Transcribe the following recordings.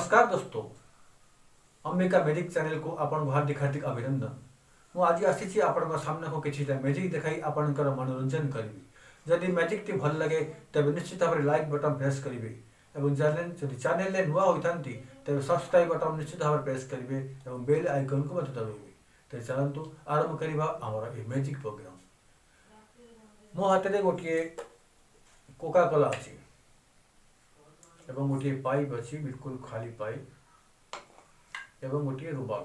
नमस्कार दोस्तों, Ambika magic channel को आपण हार्दिक हार्दिक अभिनंदन। मु आज आसी आपण सामने को किसी मैजिक देखाई आपणकर मनोरंजन करी। जदि मैजिक टी भल लगे तेज निश्चित भाव लाइक बटन प्रेस करेंगे और चैनल नुआ होता तेज सब्सक्राइब बटन निश्चित भाव प्रेस करेंगे और बेल आइकन को दबाइबे। तो चलतु आरंभ करवा आमर ये मैजिक प्रोग्राम। मो हाथ में गोटे कोका कोला अच्छी एवं गोटे पाइप अच्छी, बिल्कुल खाली पाइप एवं गोटे रुमाल।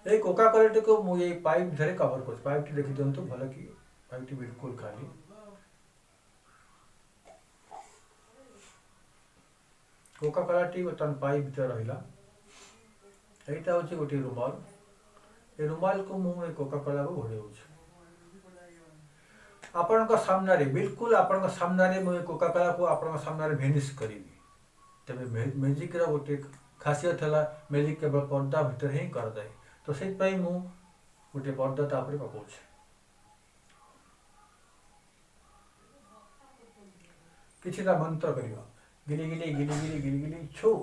ये कोका कोला को मुझे पाइप धरे कवर कर पाइप देखी दिंतु भल कि पाइप बिल्कुल खाली। कोका कोला बर्तमान पाइप भीतर रहा। यहाँ हूँ गोटे रुमाल। ये रुमाल को मुझे कोका कोला को घोड़े आपण सामने बिल्कुल आपण सामने मुझे कोका कोला को आपण सामने भेनिश करी। तेरे मैजिक गोटे खासियत है मैजिक केवल पर्दा भितर ही कर जाए। तो से गोटे पर्दा तापर पकाऊे। किछिटा मंत्र करवा गिली गिली गिली गिली गिली गिली छो।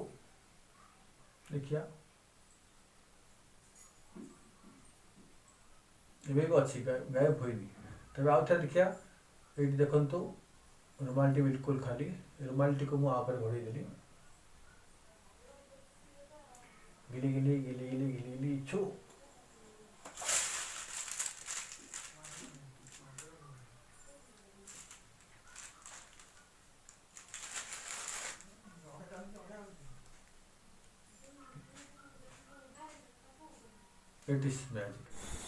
देखिया एवं अच्छी गायब होनी। तब आउ थे देखिया ये देखु रुमाल टी बिल्कुल खाली। रुमाल टी को मुझे घोड़े देली। गिली गिली गिली गिली गिली गिली छो। It is magic.